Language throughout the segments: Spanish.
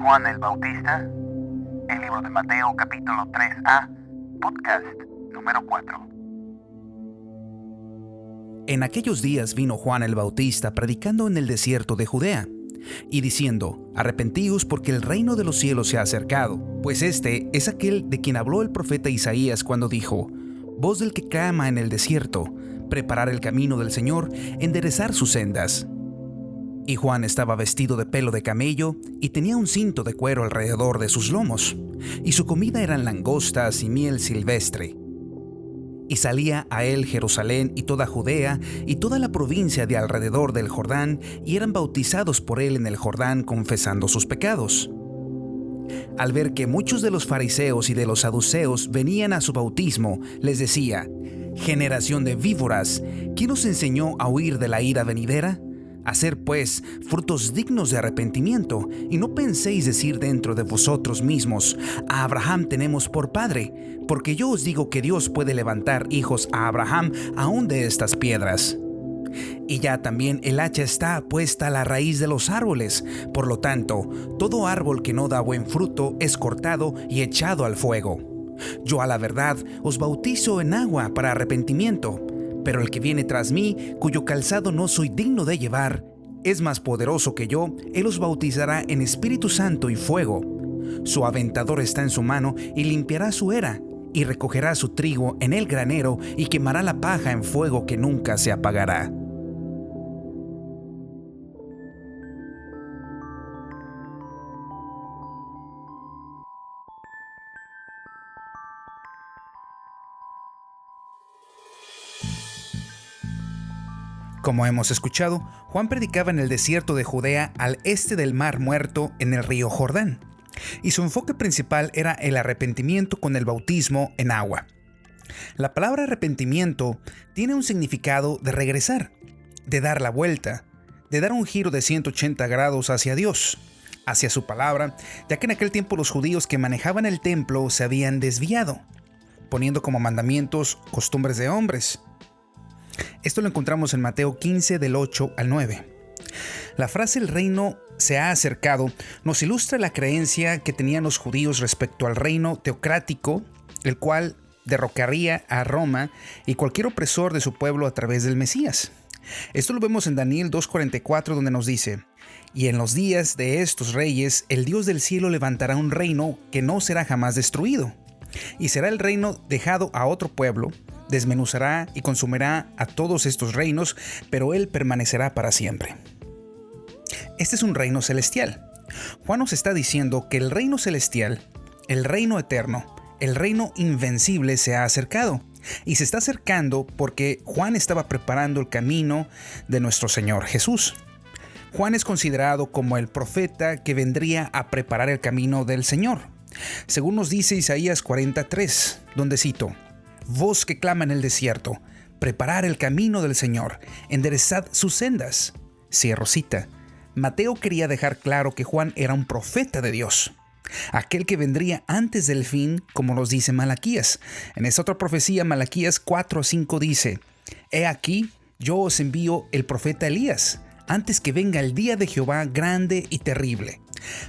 Juan el Bautista, el libro de Mateo capítulo 3a, podcast número 4. En aquellos días vino Juan el Bautista predicando en el desierto de Judea, y diciendo: Arrepentíos, porque el reino de los cielos se ha acercado. Pues este es aquel de quien habló el profeta Isaías cuando dijo: Voz del que clama en el desierto, preparar el camino del Señor, enderezar sus sendas. Y Juan estaba vestido de pelo de camello y tenía un cinto de cuero alrededor de sus lomos, y su comida eran langostas y miel silvestre. Y salía a él Jerusalén y toda Judea y toda la provincia de alrededor del Jordán, y eran bautizados por él en el Jordán, confesando sus pecados. Al ver que muchos de los fariseos y de los saduceos venían a su bautismo, les decía: Generación de víboras, ¿quién os enseñó a huir de la ira venidera? Hacer pues frutos dignos de arrepentimiento, y no penséis decir dentro de vosotros mismos: a Abraham tenemos por padre, porque yo os digo que Dios puede levantar hijos a Abraham aún de estas piedras. Y ya también el hacha está puesta a la raíz de los árboles. Por lo tanto, todo árbol que no da buen fruto es cortado y echado al fuego. Yo a la verdad os bautizo en agua para arrepentimiento, pero el que viene tras mí, cuyo calzado no soy digno de llevar, es más poderoso que yo. Él os bautizará en Espíritu Santo y fuego. Su aventador está en su mano y limpiará su era, y recogerá su trigo en el granero y quemará la paja en fuego que nunca se apagará. Como hemos escuchado, Juan predicaba en el desierto de Judea, al este del Mar Muerto, en el río Jordán, y su enfoque principal era el arrepentimiento con el bautismo en agua. La palabra arrepentimiento tiene un significado de regresar, de dar la vuelta, de dar un giro de 180 grados hacia Dios, hacia su palabra, ya que en aquel tiempo los judíos que manejaban el templo se habían desviado, poniendo como mandamientos costumbres de hombres. Esto lo encontramos en Mateo 15 del 8 al 9. La frase "el reino se ha acercado" nos ilustra la creencia que tenían los judíos respecto al reino teocrático, el cual derrocaría a Roma y cualquier opresor de su pueblo a través del Mesías. Esto lo vemos en Daniel 2:44, donde nos dice: Y en los días de estos reyes, el Dios del cielo levantará un reino que no será jamás destruido, y será el reino dejado a otro pueblo. Desmenuzará y consumirá a todos estos reinos, pero él permanecerá para siempre. Este es un reino celestial. Juan nos está diciendo que el reino celestial, el reino eterno, el reino invencible se ha acercado. Y se está acercando porque Juan estaba preparando el camino de nuestro Señor Jesús. Juan es considerado como el profeta que vendría a preparar el camino del Señor. Según nos dice Isaías 43, donde cito: Voz que clama en el desierto, preparar el camino del Señor, enderezad sus sendas. Cierro cita. Mateo quería dejar claro que Juan era un profeta de Dios, aquel que vendría antes del fin, como nos dice Malaquías. En esa otra profecía, Malaquías 4:5 dice: He aquí, yo os envío el profeta Elías, antes que venga el día de Jehová grande y terrible.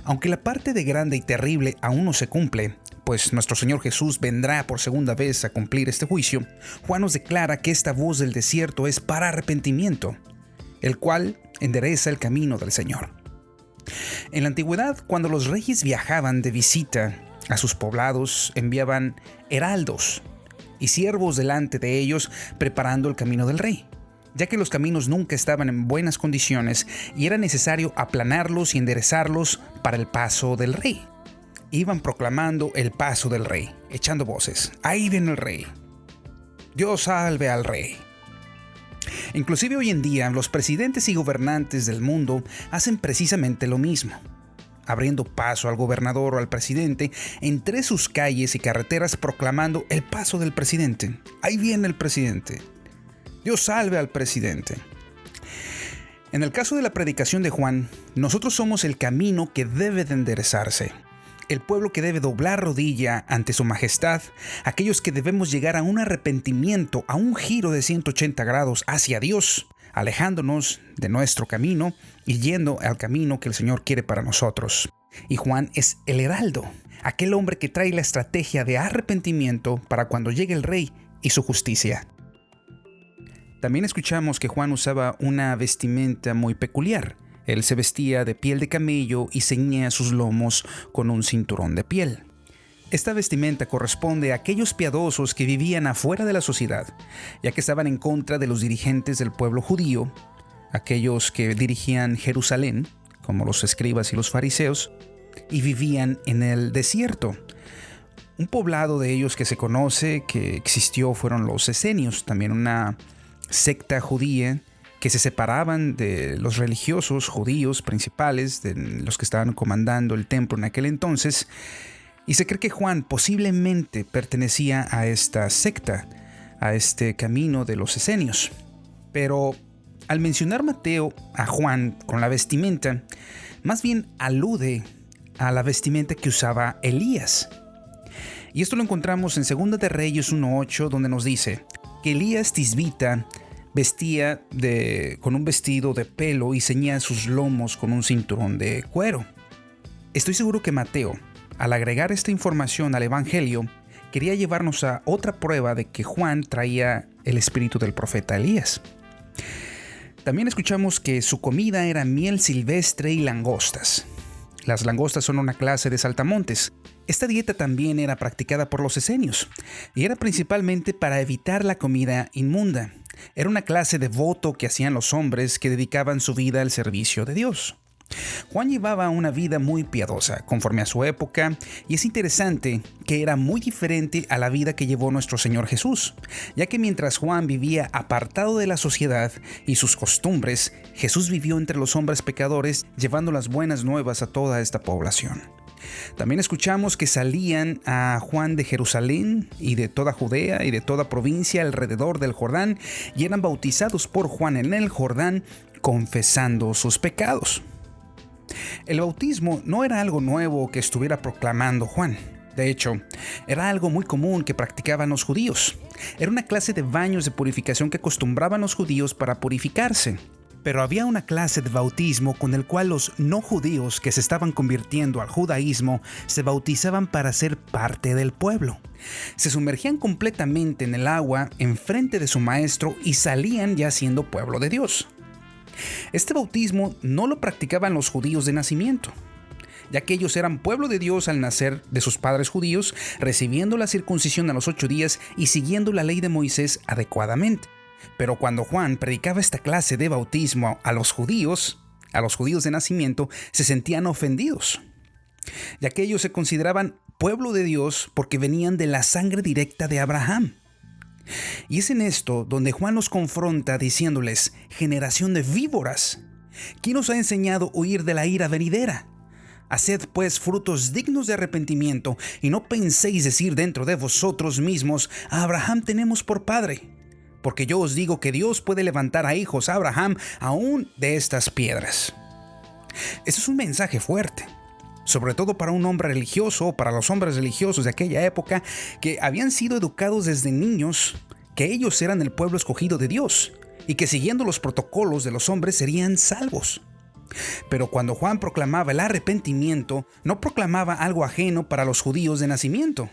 Aunque la parte de grande y terrible aún no se cumple, pues nuestro Señor Jesús vendrá por segunda vez a cumplir este juicio, Juan nos declara que esta voz del desierto es para arrepentimiento, el cual endereza el camino del Señor. En la antigüedad, cuando los reyes viajaban de visita a sus poblados, enviaban heraldos y siervos delante de ellos preparando el camino del rey, ya que los caminos nunca estaban en buenas condiciones y era necesario aplanarlos y enderezarlos para el paso del rey. Iban proclamando el paso del rey, echando voces: ahí viene el rey, Dios salve al rey. Inclusive hoy en día los presidentes y gobernantes del mundo hacen precisamente lo mismo, abriendo paso al gobernador o al presidente entre sus calles y carreteras, proclamando el paso del presidente: ahí viene el presidente, Dios salve al presidente. En el caso de la predicación de Juan, nosotros somos el camino que debe de enderezarse, el pueblo que debe doblar rodilla ante su majestad, aquellos que debemos llegar a un arrepentimiento, a un giro de 180 grados hacia Dios, alejándonos de nuestro camino y yendo al camino que el Señor quiere para nosotros. y Juan es el heraldo, aquel hombre que trae la estrategia de arrepentimiento para cuando llegue el rey y su justicia. También escuchamos que Juan usaba una vestimenta muy peculiar. Él se vestía de piel de camello y ceñía sus lomos con un cinturón de piel. Esta vestimenta corresponde a aquellos piadosos que vivían afuera de la sociedad, ya que estaban en contra de los dirigentes del pueblo judío, aquellos que dirigían Jerusalén, como los escribas y los fariseos, y vivían en el desierto. Un poblado de ellos que se conoce que existió fueron los esenios, también una secta judía que se separaban de los religiosos judíos principales, de los que estaban comandando el templo en aquel entonces. Y se cree que Juan posiblemente pertenecía a esta secta, a este camino de los esenios. Pero al mencionar Mateo a Juan con la vestimenta, más bien alude a la vestimenta que usaba Elías. Y esto lo encontramos en 2 de Reyes 1:8, donde nos dice que Elías tisbita vestía con un vestido de pelo y ceñía sus lomos con un cinturón de cuero. Estoy seguro que Mateo, al agregar esta información al Evangelio, quería llevarnos a otra prueba de que Juan traía el espíritu del profeta Elías. También escuchamos que su comida era miel silvestre y langostas. Las langostas son una clase de saltamontes. Esta dieta también era practicada por los esenios y era principalmente para evitar la comida inmunda. Era una clase de voto que hacían los hombres que dedicaban su vida al servicio de Dios. Juan llevaba una vida muy piadosa, conforme a su época, y es interesante que era muy diferente a la vida que llevó nuestro Señor Jesús, ya que mientras Juan vivía apartado de la sociedad y sus costumbres, Jesús vivió entre los hombres pecadores, llevando las buenas nuevas a toda esta población. También escuchamos que salían a Juan de Jerusalén y de toda Judea y de toda provincia alrededor del Jordán, y eran bautizados por Juan en el Jordán, confesando sus pecados. El bautismo no era algo nuevo que estuviera proclamando Juan. De hecho, era algo muy común que practicaban los judíos. Era una clase de baños de purificación que acostumbraban los judíos para purificarse. Pero había una clase de bautismo con el cual los no judíos que se estaban convirtiendo al judaísmo se bautizaban para ser parte del pueblo. Se sumergían completamente en el agua enfrente de su maestro y salían ya siendo pueblo de Dios. Este bautismo no lo practicaban los judíos de nacimiento, ya que ellos eran pueblo de Dios al nacer de sus padres judíos, recibiendo la circuncisión a los 8 días y siguiendo la ley de Moisés adecuadamente. Pero cuando Juan predicaba esta clase de bautismo a los judíos de nacimiento, se sentían ofendidos, ya que ellos se consideraban pueblo de Dios porque venían de la sangre directa de Abraham. Y es en esto donde Juan los confronta diciéndoles: generación de víboras, ¿quién os ha enseñado a huir de la ira venidera? Haced pues frutos dignos de arrepentimiento, y no penséis decir dentro de vosotros mismos: a Abraham tenemos por padre. Porque yo os digo que Dios puede levantar a hijos a Abraham aún de estas piedras. Este es un mensaje fuerte, sobre todo para un hombre religioso o para los hombres religiosos de aquella época que habían sido educados desde niños que ellos eran el pueblo escogido de Dios y que siguiendo los protocolos de los hombres serían salvos. Pero cuando Juan proclamaba el arrepentimiento, no proclamaba algo ajeno para los judíos de nacimiento.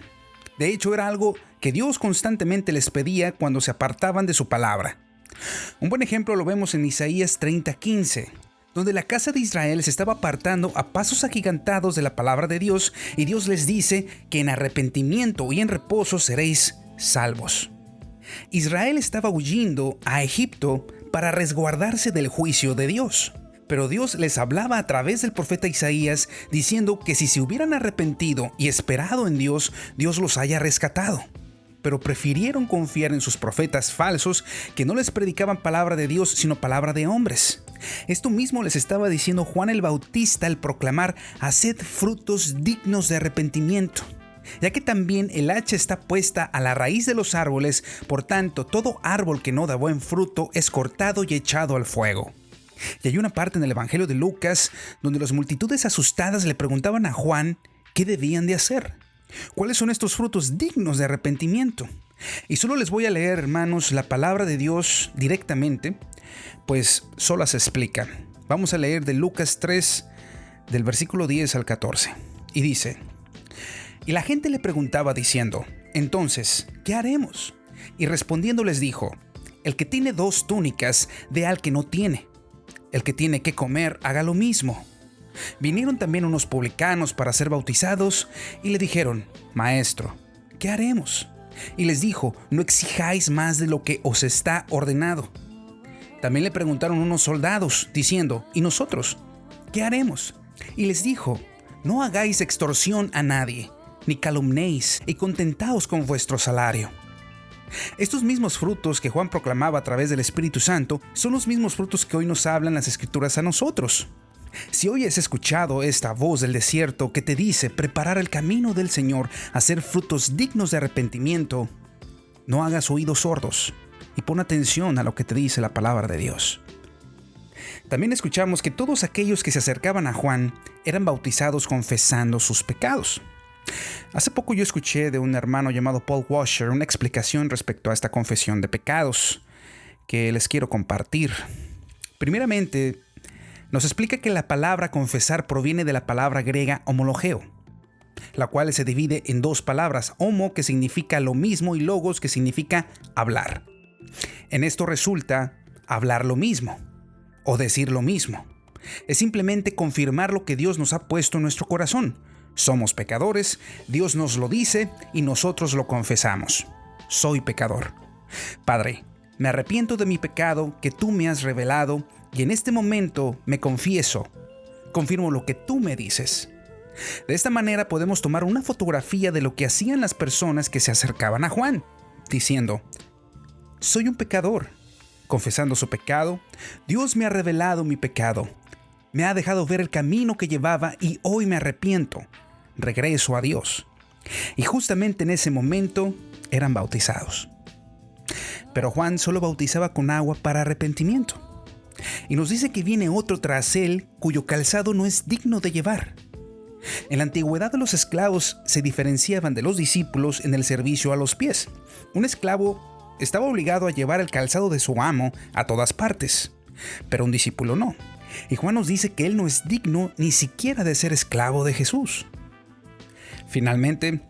De hecho, era algo que Dios constantemente les pedía cuando se apartaban de su palabra. Un buen ejemplo lo vemos en Isaías 30:15, donde la casa de Israel se estaba apartando a pasos agigantados de la palabra de Dios, y Dios les dice que en arrepentimiento y en reposo seréis salvos. Israel estaba huyendo a Egipto para resguardarse del juicio de Dios. Pero Dios les hablaba a través del profeta Isaías diciendo que si se hubieran arrepentido y esperado en Dios, Dios los haya rescatado. Pero prefirieron confiar en sus profetas falsos que no les predicaban palabra de Dios sino palabra de hombres. Esto mismo les estaba diciendo Juan el Bautista al proclamar: haced frutos dignos de arrepentimiento. Ya que también el hacha está puesta a la raíz de los árboles, por tanto todo árbol que no da buen fruto es cortado y echado al fuego. Y hay una parte en el Evangelio de Lucas donde las multitudes asustadas le preguntaban a Juan qué debían de hacer. ¿Cuáles son estos frutos dignos de arrepentimiento? Y solo les voy a leer, hermanos, la palabra de Dios directamente, pues sola se explica. Vamos a leer de Lucas 3, del versículo 10 al 14. Y dice: Y la gente le preguntaba diciendo: Entonces, ¿qué haremos? Y respondiendo les dijo: El que tiene 2 túnicas, dé al que no tiene. El que tiene que comer, haga lo mismo. Vinieron también unos publicanos para ser bautizados y le dijeron: Maestro, ¿qué haremos? Y les dijo: No exijáis más de lo que os está ordenado. También le preguntaron unos soldados, diciendo: ¿Y nosotros? ¿Qué haremos? Y les dijo: No hagáis extorsión a nadie, ni calumnéis, y contentaos con vuestro salario. Estos mismos frutos que Juan proclamaba a través del Espíritu Santo son los mismos frutos que hoy nos hablan las Escrituras a nosotros. Si hoy has escuchado esta voz del desierto que te dice preparar el camino del Señor, hacer frutos dignos de arrepentimiento, no hagas oídos sordos y pon atención a lo que te dice la palabra de Dios. También escuchamos que todos aquellos que se acercaban a Juan eran bautizados confesando sus pecados. Hace poco yo escuché de un hermano llamado Paul Washer una explicación respecto a esta confesión de pecados que les quiero compartir. Primeramente, nos explica que la palabra confesar proviene de la palabra griega homologeo, la cual se divide en 2 palabras: homo, que significa lo mismo, y logos, que significa hablar. En esto resulta hablar lo mismo o decir lo mismo. Es simplemente confirmar lo que Dios nos ha puesto en nuestro corazón. Somos pecadores, Dios nos lo dice y nosotros lo confesamos. Soy pecador. Padre, me arrepiento de mi pecado que tú me has revelado y en este momento me confieso. Confirmo lo que tú me dices. De esta manera podemos tomar una fotografía de lo que hacían las personas que se acercaban a Juan, diciendo: soy un pecador. Confesando su pecado, Dios me ha revelado mi pecado. Me ha dejado ver el camino que llevaba y hoy me arrepiento. Regreso a Dios. Y justamente en ese momento eran bautizados. Pero Juan solo bautizaba con agua para arrepentimiento. Y nos dice que viene otro tras él cuyo calzado no es digno de llevar. En la antigüedad los esclavos se diferenciaban de los discípulos en el servicio a los pies. Un esclavo estaba obligado a llevar el calzado de su amo a todas partes, pero un discípulo no. Y Juan nos dice que él no es digno ni siquiera de ser esclavo de Jesús. Finalmente,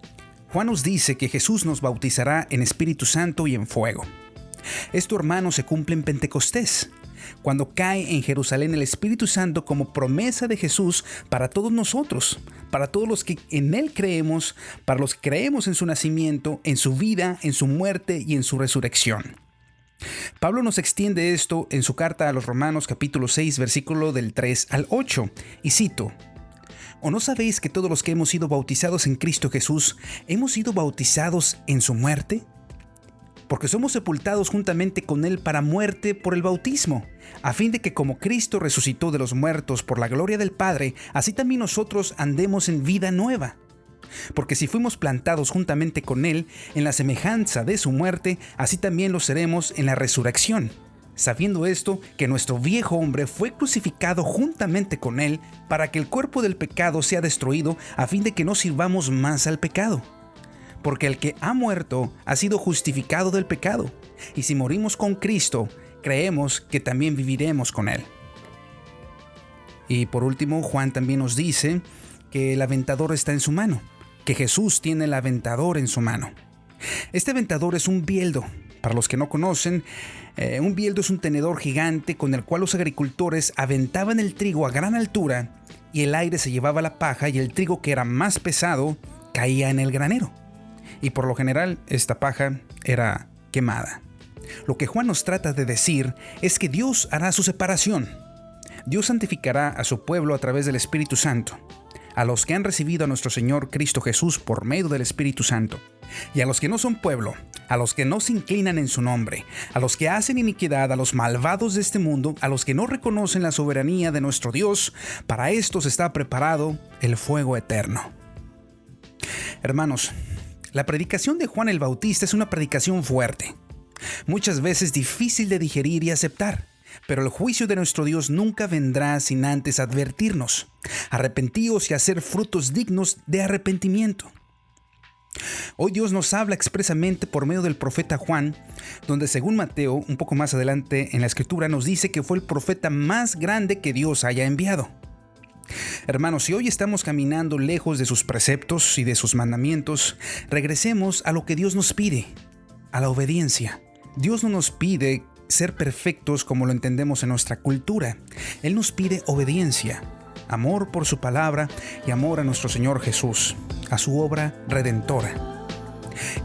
Juan nos dice que Jesús nos bautizará en Espíritu Santo y en fuego. Esto, hermanos, se cumple en Pentecostés, cuando cae en Jerusalén el Espíritu Santo como promesa de Jesús para todos nosotros, para todos los que en Él creemos, para los que creemos en su nacimiento, en su vida, en su muerte y en su resurrección. Pablo nos extiende esto en su carta a los Romanos capítulo 6, versículo del 3 al 8, y cito: ¿O no sabéis que todos los que hemos sido bautizados en Cristo Jesús, hemos sido bautizados en su muerte? Porque somos sepultados juntamente con Él para muerte por el bautismo, a fin de que como Cristo resucitó de los muertos por la gloria del Padre, así también nosotros andemos en vida nueva. Porque si fuimos plantados juntamente con Él en la semejanza de su muerte, así también lo seremos en la resurrección. Sabiendo esto, que nuestro viejo hombre fue crucificado juntamente con Él, para que el cuerpo del pecado sea destruido, a fin de que no sirvamos más al pecado. Porque el que ha muerto ha sido justificado del pecado, y si morimos con Cristo, creemos que también viviremos con Él. Y por último, Juan también nos dice que el aventador está en su mano, que Jesús tiene el aventador en su mano. Este aventador es un bieldo. Para los que no conocen, un bieldo es un tenedor gigante con el cual los agricultores aventaban el trigo a gran altura y el aire se llevaba la paja y el trigo, que era más pesado, caía en el granero. Y por lo general esta paja era quemada. Lo que Juan nos trata de decir es que Dios hará su separación. Dios santificará a su pueblo a través del Espíritu Santo, a los que han recibido a nuestro Señor Cristo Jesús por medio del Espíritu Santo, y a los que no son pueblo, a los que no se inclinan en su nombre, a los que hacen iniquidad, a los malvados de este mundo, a los que no reconocen la soberanía de nuestro Dios. Para estos está preparado el fuego eterno. Hermanos, la predicación de Juan el Bautista es una predicación fuerte, muchas veces difícil de digerir y aceptar, pero el juicio de nuestro Dios nunca vendrá sin antes advertirnos: arrepentíos y hacer frutos dignos de arrepentimiento. Hoy Dios nos habla expresamente por medio del profeta Juan, donde según Mateo, un poco más adelante en la escritura, nos dice que fue el profeta más grande que Dios haya enviado. Hermanos, si hoy estamos caminando lejos de sus preceptos y de sus mandamientos, regresemos a lo que Dios nos pide, a la obediencia. Dios no nos pide ser perfectos como lo entendemos en nuestra cultura. Él nos pide obediencia, amor por su palabra y amor a nuestro Señor Jesús, a su obra redentora.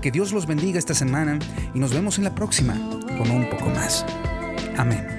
Que Dios los bendiga esta semana y nos vemos en la próxima con un poco más. Amén.